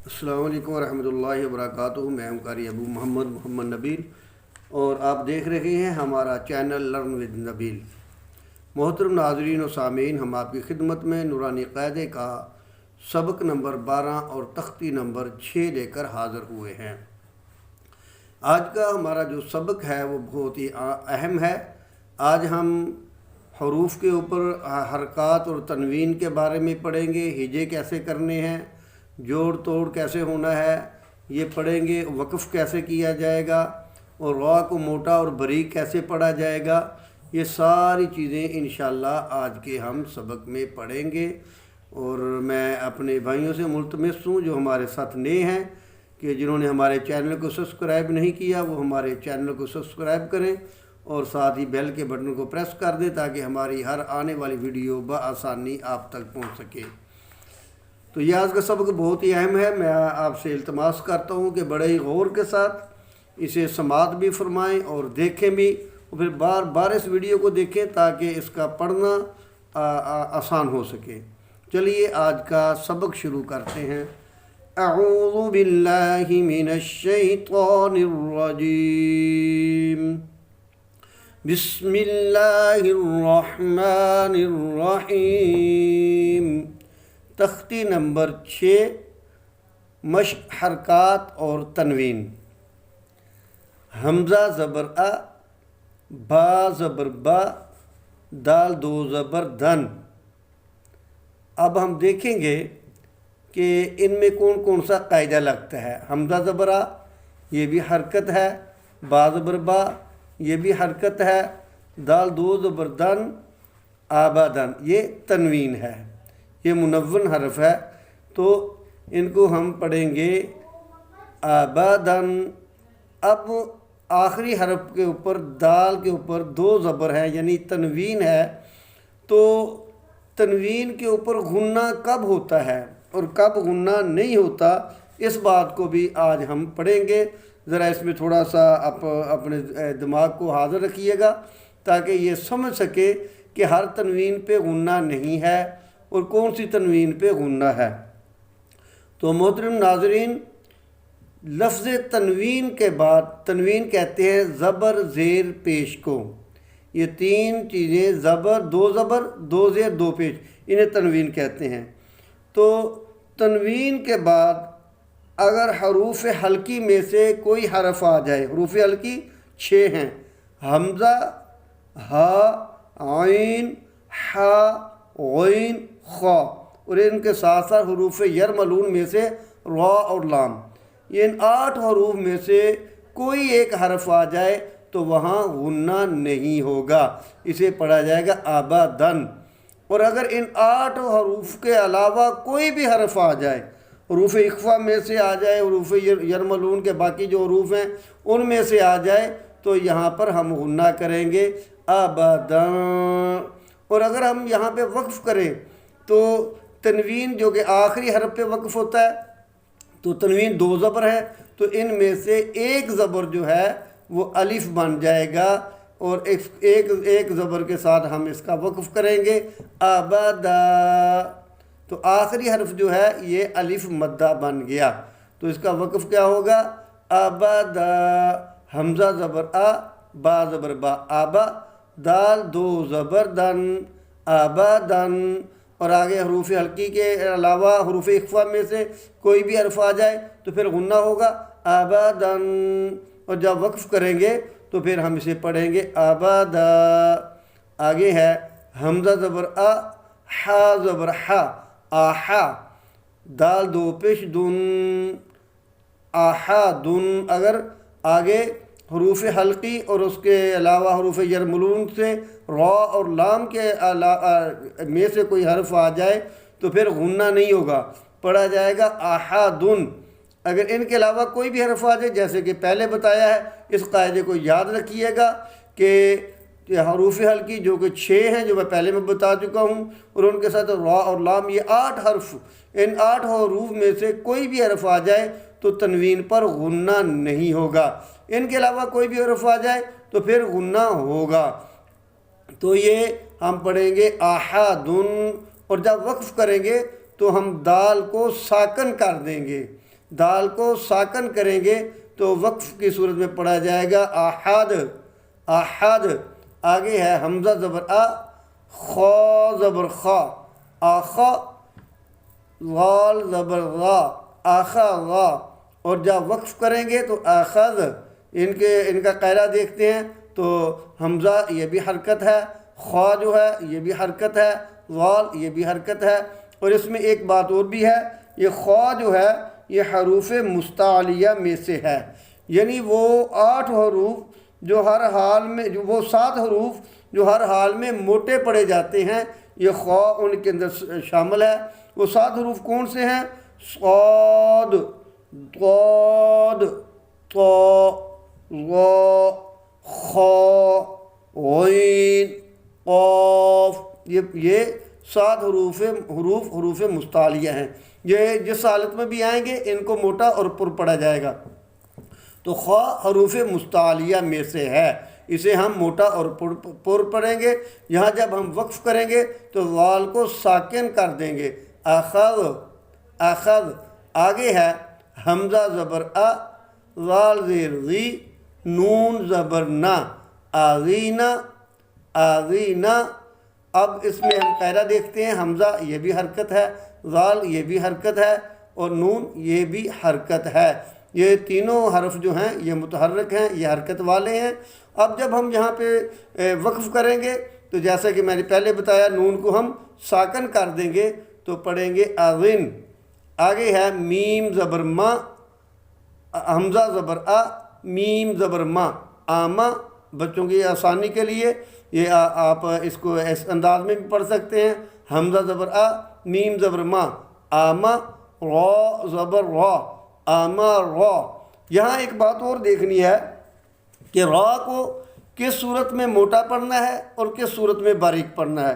السلام علیکم ورحمۃ اللہ وبرکاتہ۔ میں ہوں قاری ابو محمد نبیل، اور آپ دیکھ رہے ہیں ہمارا چینل لرن ود نبیل۔ محترم ناظرین و سامعین، ہم آپ کی خدمت میں نورانی قاعدے کا سبق نمبر 12 اور تختی نمبر 6 لے کر حاضر ہوئے ہیں۔ آج کا ہمارا جو سبق ہے وہ بہت ہی اہم ہے۔ آج ہم حروف کے اوپر حرکات اور تنوین کے بارے میں پڑھیں گے، ہجے کیسے کرنے ہیں، جوڑ توڑ کیسے ہونا ہے یہ پڑھیں گے، وقف کیسے کیا جائے گا، اور را کو موٹا اور باریک کیسے پڑھا جائے گا۔ یہ ساری چیزیں انشاءاللہ آج کے ہم سبق میں پڑھیں گے۔ اور میں اپنے بھائیوں سے ملتمس ہوں جو ہمارے ساتھ نئے ہیں کہ جنہوں نے ہمارے چینل کو سبسکرائب نہیں کیا وہ ہمارے چینل کو سبسکرائب کریں اور ساتھ ہی بیل کے بٹن کو پریس کر دیں تاکہ ہماری ہر آنے والی ویڈیو بآسانی آپ تک پہنچ سکے۔ تو یہ آج کا سبق بہت ہی اہم ہے۔ میں آپ سے التماس کرتا ہوں کہ بڑے ہی غور کے ساتھ اسے سماعت بھی فرمائیں اور دیکھیں بھی، اور پھر بار بار اس ویڈیو کو دیکھیں تاکہ اس کا پڑھنا آسان ہو سکے۔ چلیے آج کا سبق شروع کرتے ہیں۔ اعوذ باللہ من الشیطان الرجیم، بسم اللہ الرحمن الرحیم۔ تختی نمبر 6، مشق حرکات اور تنوین۔ حمزہ زبر ا، با زبر با، دال دو زبر دن۔ اب ہم دیکھیں گے کہ ان میں کون کون سا قاعدہ لگتا ہے۔ حمزہ زبر ا یہ بھی حرکت ہے، با زبر با یہ بھی حرکت ہے، دال دو زبر دن، آبادن یہ تنوین ہے، یہ منون حرف ہے، تو ان کو ہم پڑھیں گے آبادن۔ اب آخری حرف کے اوپر دال کے اوپر دو زبر ہیں یعنی تنوین ہے، تو تنوین کے اوپر غنہ کب ہوتا ہے اور کب غنہ نہیں ہوتا اس بات کو بھی آج ہم پڑھیں گے۔ ذرا اس میں تھوڑا سا اپنے دماغ کو حاضر رکھیے گا تاکہ یہ سمجھ سکے کہ ہر تنوین پہ غنہ نہیں ہے اور کون سی تنوین پہ غنہ ہے۔ تو محترم ناظرین، لفظ تنوین کے بعد تنوین کہتے ہیں زبر زیر پیش کو۔ یہ تین چیزیں زبر دو زیر دو پیش، انہیں تنوین کہتے ہیں۔ تو تنوین کے بعد اگر حروف حلقی میں سے کوئی حرف آ جائے، حروف حلقی 6 ہیں، حمزہ، ہا، عین، حا، غین، خا، اور ان کے ساتھ ساتھ حروف یرملون میں سے را اور لام، یہ ان 8 حروف میں سے کوئی ایک حرف آ جائے تو وہاں غنہ نہیں ہوگا، اسے پڑھا جائے گا آبادن۔ اور اگر ان 8 حروف کے علاوہ کوئی بھی حرف آ جائے، حروف اخفا میں سے آ جائے، حروف یرملون کے باقی جو حروف ہیں ان میں سے آ جائے تو یہاں پر ہم غنہ کریں گے آبادن۔ اور اگر ہم یہاں پہ وقف کریں تو تنوین جو کہ آخری حرف پہ وقف ہوتا ہے، تو تنوین 2 زبر ہے، تو ان میں سے ایک زبر جو ہے وہ الف بن جائے گا، اور ایک زبر کے ساتھ ہم اس کا وقف کریں گے آبادا۔ تو آخری حرف جو ہے یہ الف مدہ بن گیا، تو اس کا وقف کیا ہوگا آبادا۔ حمزہ زبر آ، با زبر با، آبا، دال دو زبر دن، آبادن۔ اور آگے حروف حلقی کے علاوہ حروف اخفا میں سے کوئی بھی حرف آ جائے تو پھر غنہ ہوگا آبادن، اور جب وقف کریں گے تو پھر ہم اسے پڑھیں گے آبادا۔ آگے ہے حمزہ زبر آ، حا زبر حا، آحا، دال دو پیش دن، آحا دن۔ اگر آگے حروف حلقی اور اس کے علاوہ حروف یرملون سے را اور لام کے میں سے کوئی حرف آ جائے تو پھر غنہ نہیں ہوگا، پڑھا جائے گا احدن۔ اگر ان کے علاوہ کوئی بھی حرف آ جائے جیسے کہ پہلے بتایا ہے، اس قاعدے کو یاد رکھیے گا کہ حروف حلقی جو کہ 6 ہیں جو میں پہلے بتا چکا ہوں، اور ان کے ساتھ را اور لام یہ 8 حرف، ان 8 حروف میں سے کوئی بھی حرف آ جائے تو تنوین پر غنہ نہیں ہوگا، ان کے علاوہ کوئی بھی حرف آ جائے تو پھر غنہ ہوگا۔ تو یہ ہم پڑھیں گے احدن، اور جب وقف کریں گے تو ہم دال کو ساکن کر دیں گے، دال کو ساکن کریں گے تو وقف کی صورت میں پڑھا جائے گا احد، احد۔ آگے ہے حمزہ زبر آ، خا زبر خا، آخا، غال زبر غا، آخا غا۔ اور جب وقف کریں گے تو اخذ، ان کا قاعدہ دیکھتے ہیں تو حمزہ یہ بھی حرکت ہے، خا جو ہے یہ بھی حرکت ہے، غال یہ بھی حرکت ہے۔ اور اس میں ایک بات اور بھی ہے، یہ خا جو ہے یہ حروف مستعلیہ میں سے ہے، یعنی وہ 8 حروف جو ہر حال میں، جو وہ 7 حروف جو ہر حال میں موٹے پڑے جاتے ہیں، یہ خا ان کے اندر شامل ہے۔ وہ 7 حروف کون سے ہیں؟ صاد، ضاد، طا، ظا، خا، غین، قاف۔ یہ 7 حروف مستعلیہ ہیں۔ یہ جس حالت میں بھی آئیں گے ان کو موٹا اور پر پڑھا جائے گا۔ تو خا حروف مستعلیہ میں سے ہے، اسے ہم موٹا اور پر پڑھیں گے۔ یہاں جب ہم وقف کریں گے تو غال کو ساکن کر دیں گے، اخذ، اخذ۔ آگے ہے حمزہ زبر آ، غال زیر غی، نون زبر نا، آغینا، آغینا۔ اب اس میں ہم قاعدہ دیکھتے ہیں، حمزہ یہ بھی حرکت ہے، غال یہ بھی حرکت ہے، اور نون یہ بھی حرکت ہے۔ یہ تینوں حرف جو ہیں یہ متحرک ہیں، یہ حرکت والے ہیں۔ اب جب ہم یہاں پہ وقف کریں گے تو جیسا کہ میں نے پہلے بتایا، نون کو ہم ساکن کر دیں گے تو پڑھیں گے اغن۔ آگے ہے میم زبر ما، حمزہ زبر آ، میم زبر ما، آما۔ بچوں کی آسانی کے لیے یہ آپ اس کو اس انداز میں بھی پڑھ سکتے ہیں، حمزہ زبر آ، میم زبر ما، آما، را زبر را، آما را۔ یہاں ایک بات اور دیکھنی ہے کہ را کو کس صورت میں موٹا پڑھنا ہے اور کس صورت میں باریک پڑھنا ہے۔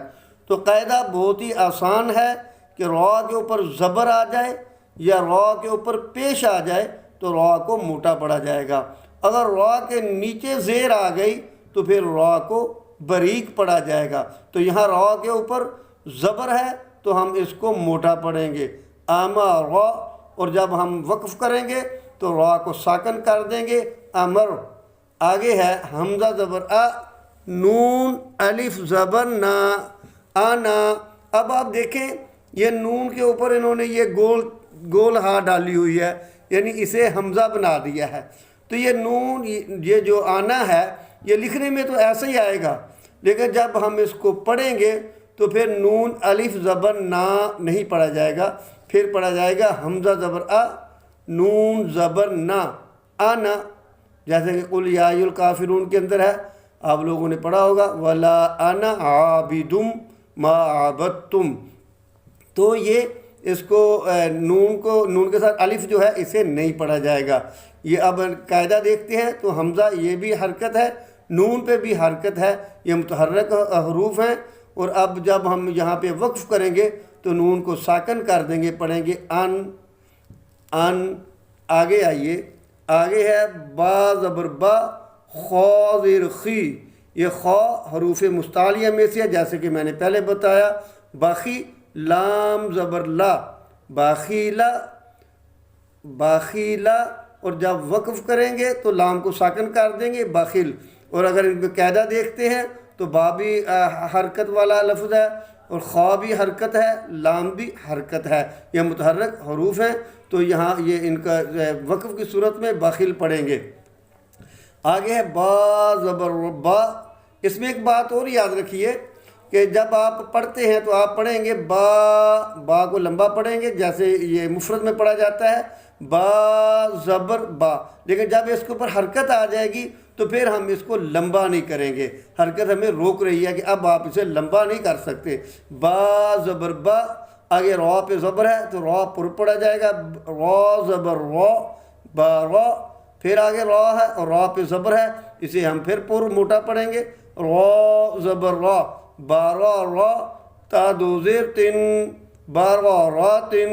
تو قاعدہ بہت ہی آسان ہے کہ را کے اوپر زبر آ جائے یا را کے اوپر پیش آ جائے تو را کو موٹا پڑھا جائے گا۔ اگر را کے نیچے زیر آ گئی تو پھر را کو باریک پڑھا جائے گا۔ تو یہاں را کے اوپر زبر ہے تو ہم اس کو موٹا پڑھیں گے، آما را۔ اور جب ہم وقف کریں گے تو را کو ساکن کر دیں گے، امر۔ آگے ہے حمزہ زبر آ، نون الف زبر نا، آنا۔ اب آپ دیکھیں یہ نون کے اوپر انہوں نے یہ گول ہاں ڈالی ہوئی ہے، یعنی اسے حمزہ بنا دیا ہے۔ تو یہ نون، یہ جو آنا ہے یہ لکھنے میں تو ایسا ہی آئے گا، لیکن جب ہم اس کو پڑھیں گے تو پھر نون الف زبر نا نہیں پڑھا جائے گا، پھر پڑھا جائے گا حمزہ زبر آ، نون زبر نا، آنا۔ جیسے کہ قل یا ایھا الکافرون کے اندر ہے، آپ لوگوں نے پڑھا ہوگا، ولا انا عابد ما عبدتم۔ تو یہ اس کو نون کے ساتھ الف جو ہے اسے نہیں پڑھا جائے گا۔ یہ اب قاعدہ دیکھتے ہیں تو حمزہ یہ بھی حرکت ہے، نون پہ بھی حرکت ہے، یہ متحرک حروف ہیں۔ اور اب جب ہم یہاں پہ وقف کریں گے تو نون کو ساکن کر دیں گے، پڑھیں گے ان، ان۔ آگے آئیے، آگے ہے با زبر با، خا زیر خی۔ یہ خا حروف مستعلیہ میں سے ہے، جیسے کہ میں نے پہلے بتایا، باخی، لام زبر لا، باخیلا، باخیلا۔ اور جب وقف کریں گے تو لام کو ساکن کر دیں گے، باخل۔ اور اگر ان پہ قاعدہ دیکھتے ہیں تو با بھی حرکت والا لفظ ہے اور خا بھی حرکت ہے، لام بھی حرکت ہے، یہ متحرک حروف ہیں۔ تو یہاں یہ ان کا وقف کی صورت میں باخل پڑھیں گے۔ آگے ہے با زبر با۔ اس میں ایک بات اور یاد رکھیے کہ جب آپ پڑھتے ہیں تو آپ پڑھیں گے با کو لمبا پڑھیں گے، جیسے یہ مفرد میں پڑھا جاتا ہے، با زبر با۔ لیکن جب اس کے اوپر حرکت آ جائے گی تو پھر ہم اس کو لمبا نہیں کریں گے، حرکت ہمیں روک رہی ہے کہ اب آپ اسے لمبا نہیں کر سکتے۔ با زبر با، آگے را پہ زبر ہے تو را پر پڑھا جائے گا، را زبر را، با را۔ پھر آگے را ہے اور را پہ زبر ہے، اسے ہم پھر پر موٹا پڑھیں گے، را زبر را، بارا را، تا دو زیر تن، بارا را تن۔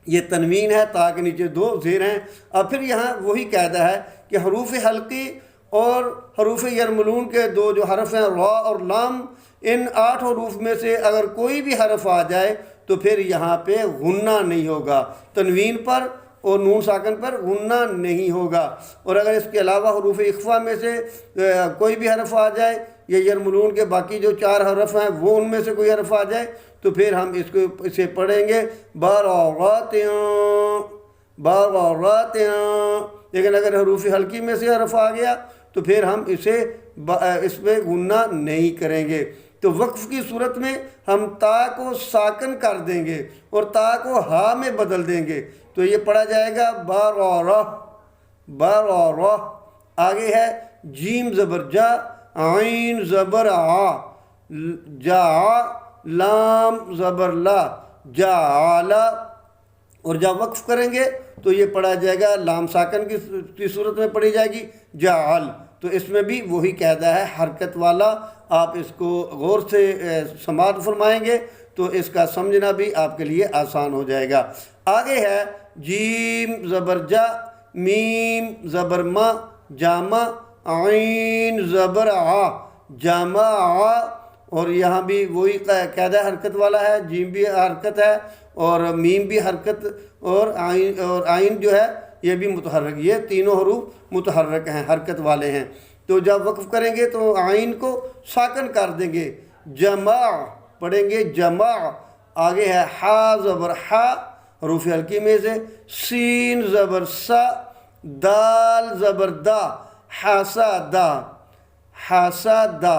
یہ تنوین ہے، تا کے نیچے 2 زیر ہیں۔ اب پھر یہاں وہی قاعدہ ہے کہ حروف حلقی اور حروف یرملون کے 2 جو حرف ہیں را اور لام، ان 8 حروف میں سے اگر کوئی بھی حرف آ جائے تو پھر یہاں پہ غنہ نہیں ہوگا، تنوین پر اور نون ساکن پر غنہ نہیں ہوگا۔ اور اگر اس کے علاوہ حروف اخفا میں سے کوئی بھی حرف آ جائے یا یرملون کے باقی جو 4 حرف ہیں وہ ان میں سے کوئی حرف آ جائے تو پھر ہم اسے پڑھیں گے باراتیاں باراتیاں۔ لیکن اگر حروف حلقی میں سے حرف آ گیا تو پھر ہم اس میں غنہ نہیں کریں گے۔ تو وقف کی صورت میں ہم تا کو ساکن کر دیں گے اور تا کو ہا میں بدل دیں گے، تو یہ پڑھا جائے گا بارارہ بارارہ۔ آگے ہے جیم زبر جا، عین زبر آ، جا، لام زبر لا، جعلا۔ اور جب وقف کریں گے تو یہ پڑھا جائے گا لام ساکن کی صورت میں پڑھی جائے گی جعل۔ تو اس میں بھی وہی قاعدہ ہے حرکت والا، آپ اس کو غور سے سماعت فرمائیں گے تو اس کا سمجھنا بھی آپ کے لیے آسان ہو جائے گا۔ آگے ہے جیم زبر جا، میم زبر ما، جامع، عین زبر آ، جامع آ۔ اور یہاں بھی وہی قاعدہ حرکت والا ہے، جیم بھی حرکت ہے اور میم بھی حرکت، اور عین جو ہے یہ بھی متحرک، یہ تینوں حروف متحرک ہیں، حرکت والے ہیں۔ تو جب وقف کریں گے تو عین کو ساکن کر دیں گے، جمع پڑھیں گے جمع۔ آگے ہے حا زبر حا، حروف حلقی میں سے، سین زبر سا، دال زبر دا، حاسدا حاسدا۔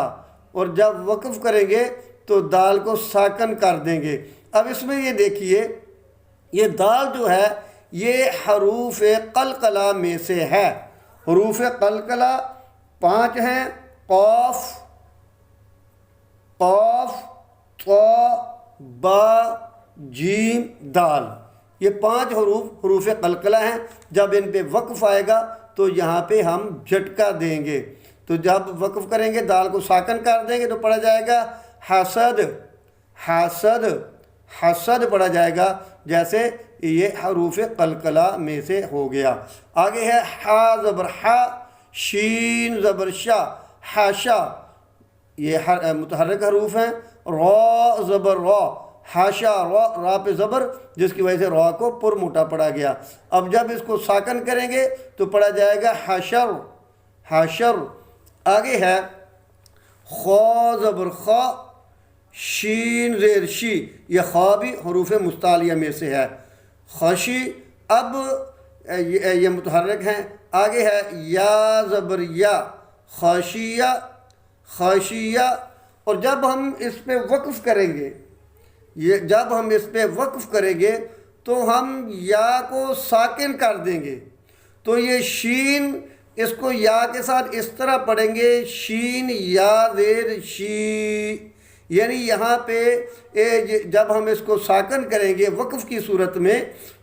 اور جب وقف کریں گے تو دال کو ساکن کر دیں گے۔ اب اس میں یہ دیکھیے، یہ دال جو ہے یہ حروف قلقلہ میں سے ہے۔ حروف قلقلہ 5 ہیں، قاف، قاف، طا، با، جیم، دال۔ یہ 5 حروف قلقلہ ہیں۔ جب ان پہ وقف آئے گا تو یہاں پہ ہم جھٹکا دیں گے۔ تو جب وقف کریں گے دال کو ساکن کر دیں گے تو پڑھا جائے گا حسد حسد حسد پڑھا جائے گا، جیسے یہ حروف قلقلہ میں سے ہو گیا۔ آگے ہے حا زبر حا، شین زبر شا، حاشا، یہ متحرک حروف ہیں۔ را زبر را، حاشا را، را پہ زبر جس کی وجہ سے را کو پر موٹا پڑا گیا۔ اب جب اس کو ساکن کریں گے تو پڑھا جائے گا حشر حشر۔ آگے ہے خا زبر خا، شین زیر شی، یہ خا بھی حروف مستعلیہ میں سے ہے، خشی۔ اب یہ متحرک ہیں۔ آگے ہے یا زبر یا، خاشیہ خاشیہ۔ اور جب ہم اس پہ وقف کریں گے، جب ہم اس پہ وقف کریں گے تو ہم یا کو ساکن کر دیں گے، تو یہ شین اس کو یا کے ساتھ اس طرح پڑھیں گے، شین یا زیر شی۔ یعنی یہاں پہ جب ہم اس کو ساکن کریں گے وقف کی صورت میں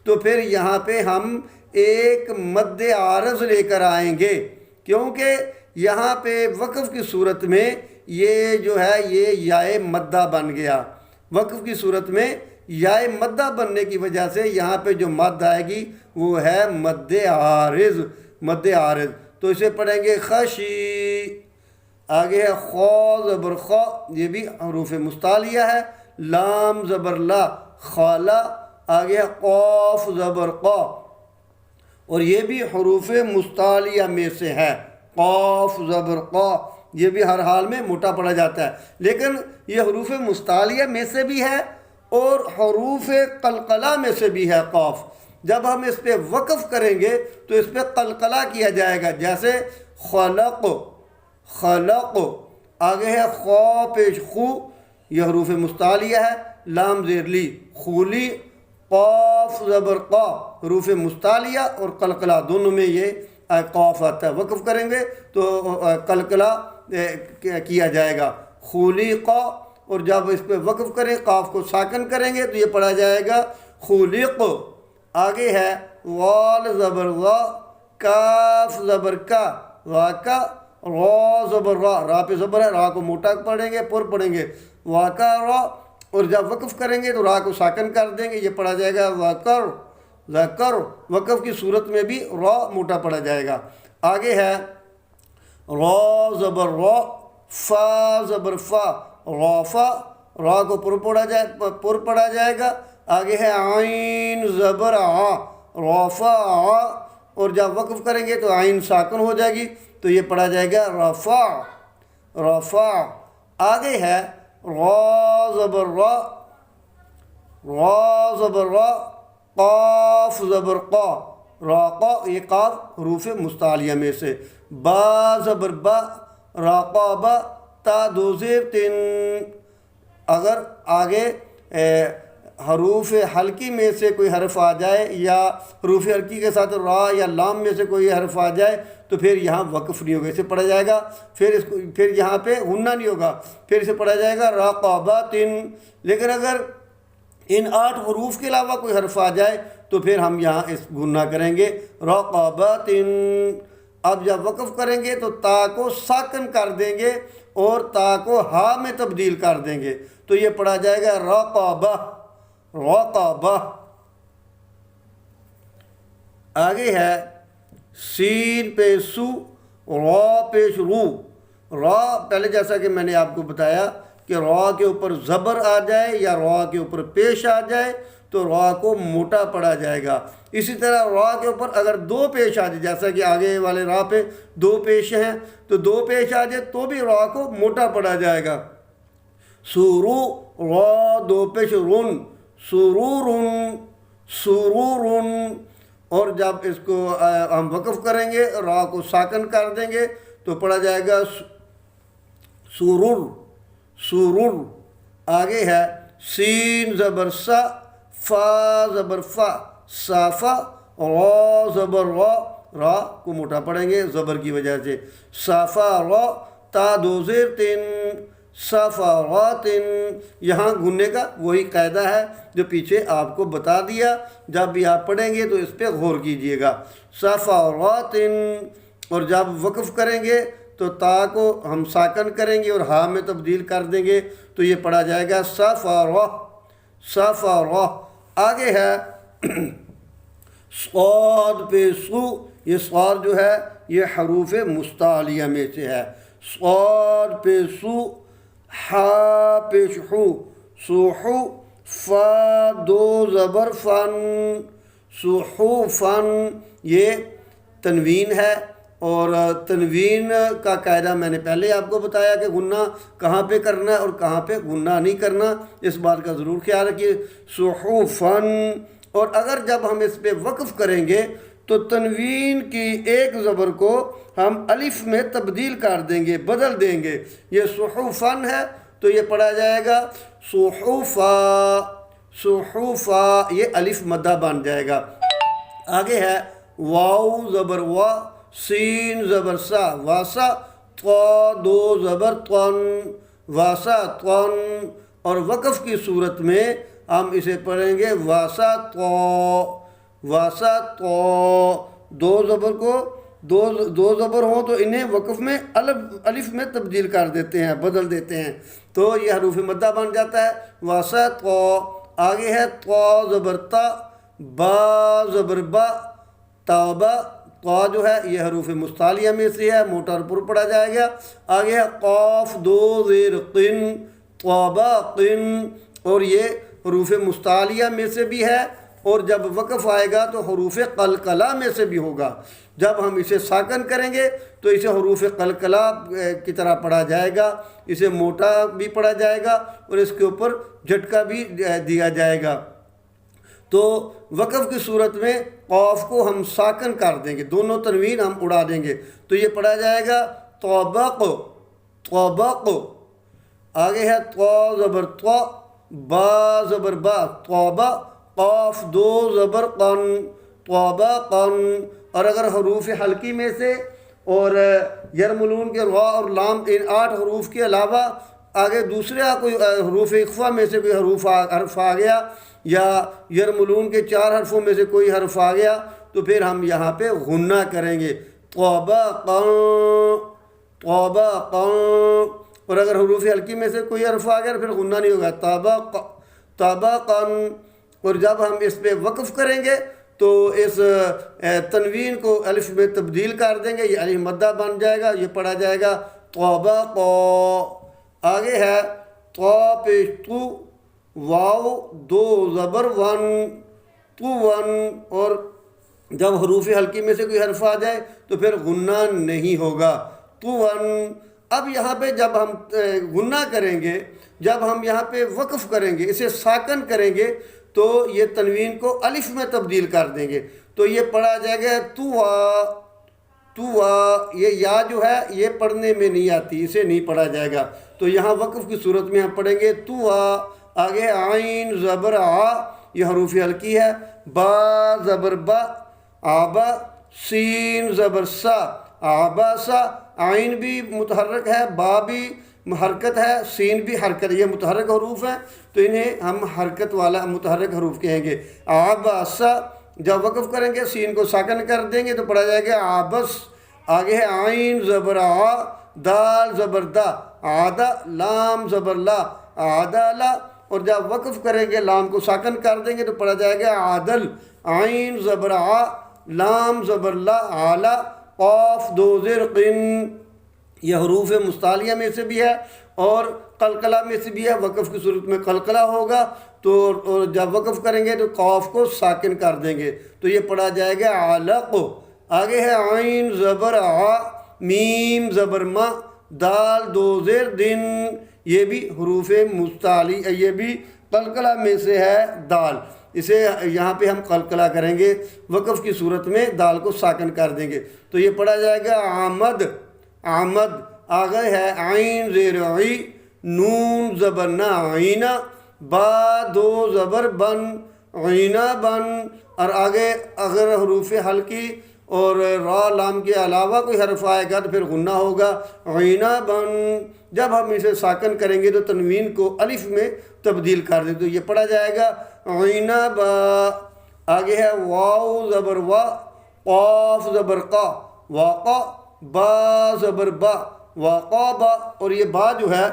تو پھر یہاں پہ ہم ایک مد عارض لے کر آئیں گے، کیونکہ یہاں پہ وقف کی صورت میں یہ جو ہے یہ یائے مدہ بن گیا۔ وقف کی صورت میں یائے مدہ بننے کی وجہ سے یہاں پہ جو مد آئے گی وہ ہے مد عارض، مد عارض۔ تو اسے پڑھیں گے خشی۔ آگے ہے خا زبر خا، یہ بھی حروف مستعلیہ ہے، لام زبر لا، خالا۔ آگے ہے قاف زبر قا، اور یہ بھی حروف مستعلیہ میں سے ہے، قاف زبر قا۔ یہ بھی ہر حال میں موٹا پڑا جاتا ہے، لیکن یہ حروف مستعلیہ میں سے بھی ہے اور حروف قلقلہ میں سے بھی ہے قاف۔ جب ہم اس پہ وقف کریں گے تو اس پہ قلقلہ کیا جائے گا، جیسے خلق خلق۔ آگے ہے خا پیش خو، یہ حروف مستعلیہ ہے، لام زیر لی، خولی۔ قاف زبر قا، حروف مستعلیہ اور قلقلہ دونوں میں یہ قاف آتا ہے۔ وقف کریں گے تو قلقلہ کیا جائے گا، خلق۔ اور جب اس پہ وقف کریں قاف کو ساکن کریں گے تو یہ پڑھا جائے گا خلق۔ آگے ہے وال زبر وا، کاف زبر کا، واقع، را زبر را، را پہ زبر ہے، را کو موٹا پڑھیں گے، پر پڑھیں گے، واقع را۔ اور جب وقف کریں گے تو را کو ساکن کر دیں گے، یہ پڑھا جائے گا ذکر ذکر۔ وقف کی صورت میں بھی را موٹا پڑھا جائے گا۔ آگے ہے را زبر را، فا زبر فا، رافا، را کو پر پڑھا جائے گا۔ آگے ہے عین زبر آ، رفع، اور جب وقف کریں گے تو عین ساکن ہو جائے گی، تو یہ پڑھا جائے گا رفع رفع۔ آگے ہے را زبر را، را زبر را، قاف زبر قا، راقا، یہ قاف حروف مستعلیہ میں سے، با زبر با، راقابا، تا دو زیر تن۔ اگر آگے حروف حلقی میں سے کوئی حرف آ جائے یا حروف حلقی کے ساتھ را یا لام میں سے کوئی حرف آ جائے تو پھر یہاں وقف نہیں ہوگا، اسے پڑھا جائے گا، پھر یہاں پہ غنہ نہیں ہوگا، پھر اسے پڑھا جائے گا راقابات۔ لیکن اگر ان 8 حروف کے علاوہ کوئی حرف آ جائے تو پھر ہم یہاں اس غنہ کریں گے راقابات۔ اب جب وقف کریں گے تو تا کو ساکن کر دیں گے اور تا کو ہا میں تبدیل کر دیں گے، تو یہ پڑھا جائے گا راقابہ راقابہ۔ آگے ہے سین پہ سو، را پیش رو۔ را پہلے جیسا کہ میں نے آپ کو بتایا کہ را کے اوپر زبر آ جائے یا را کے اوپر پیش آ جائے تو را کو موٹا پڑھا جائے گا۔ اسی طرح را کے اوپر اگر 2 پیش آ جائے، جیسا کہ آگے والے را پہ 2 پیش ہیں تو 2 پیش آ جائے تو بھی را کو موٹا پڑھا جائے گا۔ سورو، را 2 پیش رن، سرورن سرورن۔ اور جب اس کو ہم وقف کریں گے را کو ساکن کر دیں گے تو پڑھا جائے گا سرور سرور۔ آگے ہے سین زبر سا، فا زبر فا، صافا، را زبر را، را کو موٹا پڑھیں گے زبر کی وجہ سے، صافا را، تا 2 زیر تن، صفارات۔ یہاں گننے کا وہی قاعدہ ہے جو پیچھے آپ کو بتا دیا، جب بھی آپ پڑھیں گے تو اس پہ غور کیجئے گا، صفارات۔ اور جب وقف کریں گے تو تا کو ہم ساکن کریں گے اور ہا میں تبدیل کر دیں گے تو یہ پڑھا جائے گا صفارہ صفارہ۔ آگے ہے صاد پہ سو، یہ صاد جو ہے یہ حروف مستعلیہ میں سے ہے، صاد پہ سو، ہا پیش ہو، سوحو، فا 2 زبر فن، سوحو فن۔ یہ تنوین ہے اور تنوین کا قاعدہ میں نے پہلے آپ کو بتایا کہ غنہ کہاں پہ کرنا ہے اور کہاں پہ غنہ نہیں کرنا، اس بات کا ضرور خیال رکھیے، سوحو فن۔ اور اگر جب ہم اس پہ وقف کریں گے تو تنوین کی ایک زبر کو ہم الف میں تبدیل کر دیں گے، بدل دیں گے، یہ صحفن ہے تو یہ پڑھا جائے گا صحفا صحفا، یہ الف مدہ بن جائے گا۔ آگے ہے واو زبر وا، سین زبر سا، واسا، طا 2 زبر طن، واسا طن۔ اور وقف کی صورت میں ہم اسے پڑھیں گے واسا طا واسا طا، 2 زبر کو دو زبر ہوں تو انہیں وقف میں الف میں تبدیل کر دیتے ہیں، بدل دیتے ہیں، تو یہ حروف مدہ بن جاتا ہے واسا طا۔ آگے ہے طا زبر تا، با زبر با، توبہ، طا جو ہے یہ حروف مستعلیہ میں سے ہے، موٹا اور پر پڑھا جائے گا۔ آگے ہے قاف 2 زیر قن، طابا قن، اور یہ حروف مستعلیہ میں سے بھی ہے اور جب وقف آئے گا تو حروف قلقلہ میں سے بھی ہوگا۔ جب ہم اسے ساکن کریں گے تو اسے حروف قلقلہ کی طرح پڑھا جائے گا، اسے موٹا بھی پڑھا جائے گا اور اس کے اوپر جھٹکا بھی دیا جائے گا۔ تو وقف کی صورت میں قاف کو ہم ساکن کر دیں گے، دونوں تنوین ہم اڑا دیں گے تو یہ پڑھا جائے گا طبق طبق۔ آگے ہے طا زبر طا، با زبر با، طابہ، قاف 2 زبر قن، طابہ قن۔ اور اگر حروف حلقی میں سے اور یرملون کے را اور لام، ان 8 حروف کے علاوہ آگے دوسرے کوئی حروف اخفا میں سے کوئی حرف آ گیا یا یرملون کے 4 حرفوں میں سے کوئی حرف آ گیا تو پھر ہم یہاں پہ غنہ کریں گے طبقا طبقا۔ اور اگر حروف حلقی میں سے کوئی حرف آ گیا پھر غنہ نہیں ہوگا طبقا۔ اور جب ہم اس پہ وقف کریں گے تو اس تنوین کو الف میں تبدیل کر دیں گے، یہ الف مدہ بن جائے گا، یہ پڑھا جائے گا طبقا۔ آگے ہے طا پیش تو، واو 2 زبر ون، تو ون، اور جب حروف حلقی میں سے کوئی حرف آ جائے تو پھر غنہ نہیں ہوگا۔ طوً، اب یہاں پہ جب ہم غنہ کریں گے، جب ہم یہاں پہ وقف کریں گے، اسے ساکن کریں گے تو یہ تنوین کو الف میں تبدیل کر دیں گے، تو یہ پڑھا جائے گا طوٰ۔ طوٰ، یہ یا جو ہے یہ پڑھنے میں نہیں آتی، اسے نہیں پڑھا جائے گا، تو یہاں وقف کی صورت میں ہم پڑھیں گے طوٰ۔ آگے عین زبر آ، یہ حروف حلقی ہے۔ با زبر با، آبا۔ سین زبر سا، آباسا۔ عین بھی متحرک ہے، با بھی حرکت ہے، سین بھی حرکت، یہ متحرک حروف ہیں تو انہیں ہم حرکت والا متحرک حروف کہیں گے۔ آباسا، جب وقف کریں گے سین کو ساکن کر دیں گے تو پڑھا جائے گا آبس۔ آگے ہے عین زبر آ، دال زبر دا، آدھا۔ لام زبر لا، آدالا، اور جب وقف کریں گے لام کو ساکن کر دیں گے تو پڑھا جائے گا عادل۔ عین زبر آ، لام زبر لا، آلا۔ قاف دو زیر قن، یہ حروف مستعلیہ میں سے بھی ہے اور قلقلہ میں سے بھی ہے، وقف کی صورت میں قلقلہ ہوگا تو اور جب وقف کریں گے تو قاف کو ساکن کر دیں گے تو یہ پڑھا جائے گا علق۔ آگے ہے عین زبر آ، میم زبر ما، دال دو زیر دن، یہ بھی حروف مستعلی، یہ بھی قلقلہ میں سے ہے دال، اسے یہاں پہ ہم قلقلہ کریں گے، وقف کی صورت میں دال کو ساکن کر دیں گے تو یہ پڑھا جائے گا آمد۔ آمد۔ آگے ہے عین زیر عی، نون زبر نا، عینہ۔ با دو زبر بن، عینہ بن، اور آگے اگر حروف حلقی اور را لام کے علاوہ کوئی حرف آئے گا تو پھر غنہ ہوگا، عینہ بن۔ جب ہم اسے ساکن کریں گے تو تنوین کو الف میں تبدیل کر دیں تو یہ پڑھا جائے گا عینہ با۔ آگے ہے واو زبر وا، قاف زبر قا، واقع۔ با زبر با، واقابا، اور یہ با جو ہے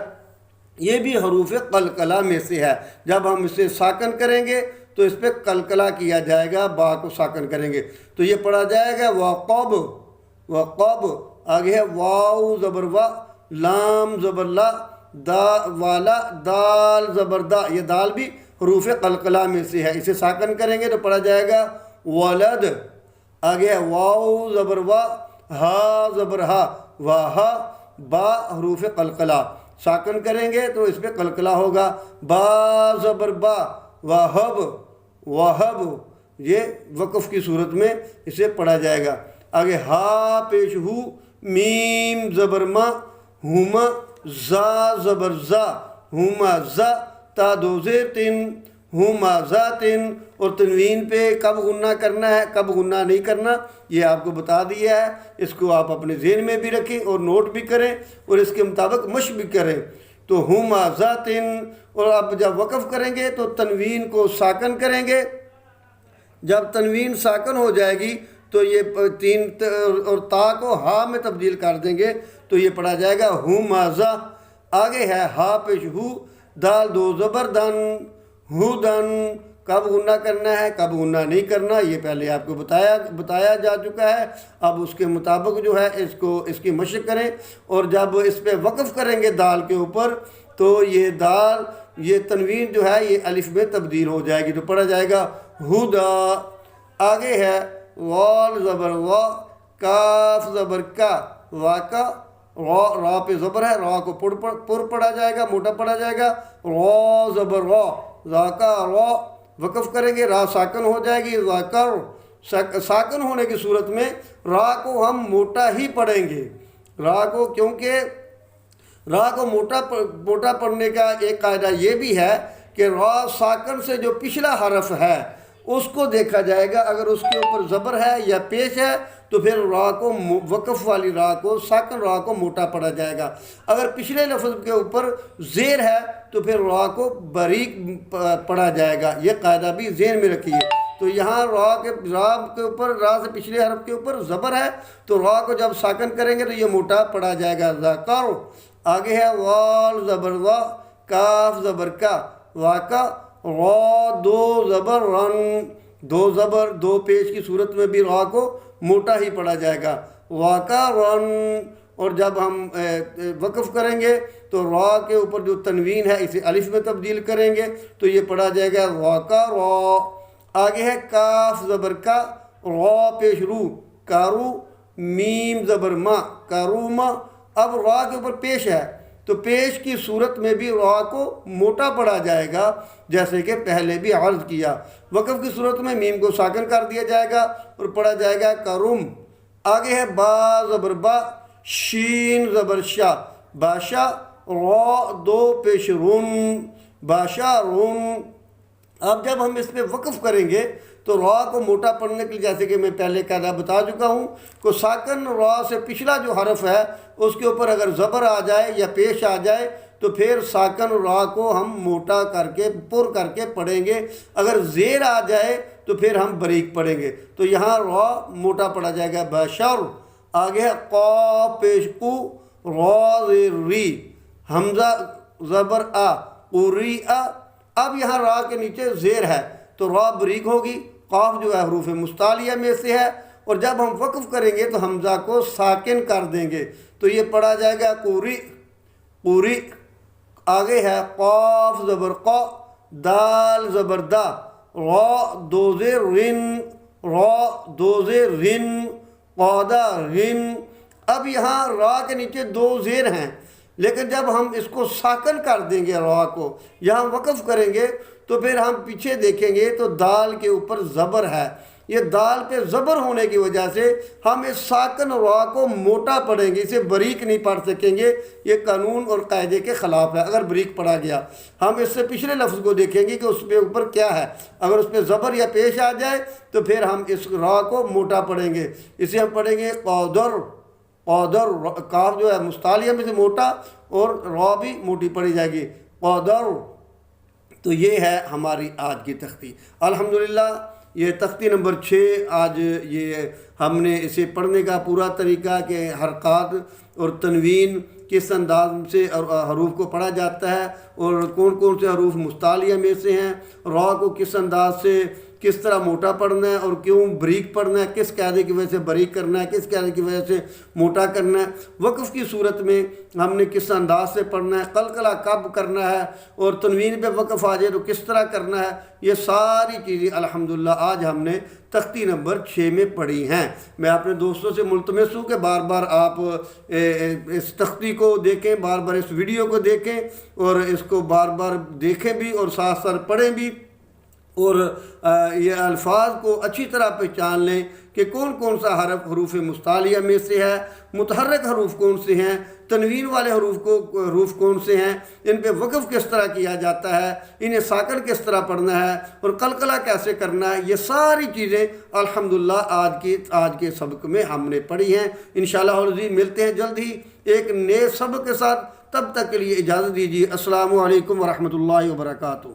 یہ بھی حروف قلقلہ میں سے ہے، جب ہم اسے ساکن کریں گے تو اس پہ قلقلہ کیا جائے گا، با کو ساکن کریں گے تو یہ پڑھا جائے گا وقب۔ وقب۔ آگے ہے واو زبر وا، لام زبر لا، دا والا، دال زبر دا، یہ دال بھی حروف قلقلہ میں سے ہے، اسے ساکن کریں گے تو پڑھا جائے گا ولد۔ آگے ہے واو زبر وا، ہا زبر ہا، واہا۔ با حروف قلقلہ، ساکن کریں گے تو اس پہ قلقلہ ہوگا، با زبر با، واہب۔ واہب، یہ وقف کی صورت میں اسے پڑھا جائے گا۔ آگے ہا پیش ہو، میم زبر ما، ہما۔ زا زبر زا، ہما زا۔ تا دو زیر تن، ہما ذاتن، اور تنوین پہ کب غنہ کرنا ہے کب غنہ نہیں کرنا یہ آپ کو بتا دیا ہے، اس کو آپ اپنے ذہن میں بھی رکھیں اور نوٹ بھی کریں اور اس کے مطابق مشق بھی کریں۔ تو ہما ذاتن، اور اب جب وقف کریں گے تو تنوین کو ساکن کریں گے، جب تنوین ساکن ہو جائے گی تو یہ تین اور تا کو ہا میں تبدیل کر دیں گے تو یہ پڑھا جائے گا ہما ذا۔ آگے ہے ہا پیش ہو، دال دو زبر دن، ہودن۔ کب غنہ کرنا ہے کب غنہ نہیں کرنا یہ پہلے آپ کو بتایا جا چکا ہے، اب اس کے مطابق جو ہے اس کی مشق کریں، اور جب اس پہ وقف کریں گے دال کے اوپر تو یہ دال، یہ تنوین جو ہے یہ الف میں تبدیل ہو جائے گی تو پڑھا جائے گا ہدا۔ آگے ہے وال زبر وا، کاف زبر کا، واقع۔ را پہ زبر ہے، را کو پر پڑھا جائے گا، موٹا پڑھا جائے گا، را زبر را، ذاکا را۔ وقف کریں گے را ساکن ہو جائے گی، ذاکر۔ ساکن ہونے کی صورت میں را کو ہم موٹا ہی پڑھیں گے، را کو، کیونکہ را کو موٹا پڑھنے کا ایک قاعدہ یہ بھی ہے کہ را ساکن سے جو پچھلا حرف ہے اس کو دیکھا جائے گا، اگر اس کے اوپر زبر ہے یا پیش ہے تو پھر را کو، وقف والی را کو، ساکن را کو موٹا پڑھا جائے گا، اگر پچھلے لفظ کے اوپر زیر ہے تو پھر را کو باریک پڑھا جائے گا، یہ قاعدہ بھی ذہن میں رکھیے۔ تو یہاں را کے اوپر، را سے پچھلے حرف کے اوپر زبر ہے تو را کو جب ساکن کریں گے تو یہ موٹا پڑھا جائے گا، ذکر۔ آگے ہے وال زبر وا، کاف زبر کا، واقع۔ را دو زبر رن، دو زبر دو پیش کی صورت میں بھی را کو موٹا ہی پڑھا جائے گا، واقع رن۔ اور جب ہم وقف کریں گے تو را کے اوپر جو تنوین ہے اسے الف میں تبدیل کریں گے تو یہ پڑھا جائے گا واقع را۔ آگے ہے کاف زبر کا، را پیش رو کارو، میم زبر ما کاروما۔ اب را کے اوپر پیش ہے تو پیش کی صورت میں بھی را کو موٹا پڑھا جائے گا، جیسے کہ پہلے بھی عرض کیا۔ وقف کی صورت میں میم کو ساکن کر دیا جائے گا اور پڑھا جائے گا کرم۔ آگے ہے با زبر با، شین زبر شا، باشا، را دو پیش رن، باشا رن۔ اب جب ہم اس پہ وقف کریں گے تو را کو موٹا پڑھنے کے لیے، جیسے کہ میں پہلے قاعدہ بتا چکا ہوں، کہ ساکن را سے پچھلا جو حرف ہے اس کے اوپر اگر زبر آ جائے یا پیش آ جائے تو پھر ساکن را کو ہم موٹا کر کے پر کر کے پڑھیں گے۔ اگر زیر آ جائے تو پھر ہم بریک پڑھیں گے۔ تو یہاں را موٹا پڑھا جائے گا بشر۔ آگے ہے قاف پیش کو، را زیر ری، حمزہ زبر آ، قری آ۔ اب یہاں را کے نیچے زیر ہے تو را بریک ہوگی، قاف جو ہے حروف مستعلیہ میں سے ہے، اور جب ہم وقف کریں گے تو حمزہ کو ساکن کر دیں گے تو یہ پڑھا جائے گا قوری قوری۔ آگے ہے قاف زبر قا، دال زبر دا، را دو زیر رن، را دو زیر رن، قادا رن۔ اب یہاں را کے نیچے دو زیر ہیں، لیکن جب ہم اس کو ساکن کر دیں گے را کو، یہاں وقف کریں گے تو پھر ہم پیچھے دیکھیں گے تو دال کے اوپر زبر ہے۔ یہ دال پہ زبر ہونے کی وجہ سے ہم اس ساکن را کو موٹا پڑھیں گے، اسے بریک نہیں پڑھ سکیں گے۔ یہ قانون اور قاعدے کے خلاف ہے اگر بریک پڑھا گیا۔ ہم اس سے پچھلے لفظ کو دیکھیں گے کہ اس پہ اوپر کیا ہے، اگر اس پہ زبر یا پیش آ جائے تو پھر ہم اس را کو موٹا پڑھیں گے۔ اسے ہم پڑھیں گے قادر، قادر، کاف جو ہے مستعلیہ میں سے موٹا اور را بھی موٹی پڑھی جائے گی، قادر۔ تو یہ ہے ہماری آج کی تختی۔ الحمدللہ یہ تختی نمبر 6 آج یہ ہم نے اسے پڑھنے کا پورا طریقہ کہ حرکات اور تنوین کس انداز سے حروف کو پڑھا جاتا ہے اور کون کون سے حروف مستعلیہ میں سے ہیں، را کو کس انداز سے کس طرح موٹا پڑھنا ہے اور کیوں بریک پڑھنا ہے، کس قاعدے کی وجہ سے بریک کرنا ہے، کس قاعدے کی وجہ سے موٹا کرنا ہے، وقف کی صورت میں ہم نے کس انداز سے پڑھنا ہے، قلقلہ کب کرنا ہے، اور تنوین پہ وقف آ جائے تو کس طرح کرنا ہے، یہ ساری چیزیں الحمدللہ آج ہم نے تختی نمبر 6 میں پڑھی ہیں۔ میں اپنے دوستوں سے ملتمس ہوں کہ بار بار آپ اس تختی کو دیکھیں، بار بار اس ویڈیو کو دیکھیں اور اس کو بار بار دیکھیں بھی اور ساتھ ساتھ پڑھیں بھی، اور یہ الفاظ کو اچھی طرح پہچان لیں کہ کون کون سا حروف مستعلیہ میں سے ہے، متحرک حروف کون سے ہیں، تنوین والے حروف کون سے ہیں، ان پہ وقف کس طرح کیا جاتا ہے، انہیں ساکن کس طرح پڑھنا ہے اور قلقلہ کیسے کرنا ہے۔ یہ ساری چیزیں الحمدللہ آج کے سبق میں ہم نے پڑھی ہیں۔ انشاءاللہ العزیز ملتے ہیں جلد ہی ایک نئے سبق کے ساتھ، تب تک کے لیے اجازت دیجیے۔ السلام علیکم ورحمۃ اللہ وبرکاتہ۔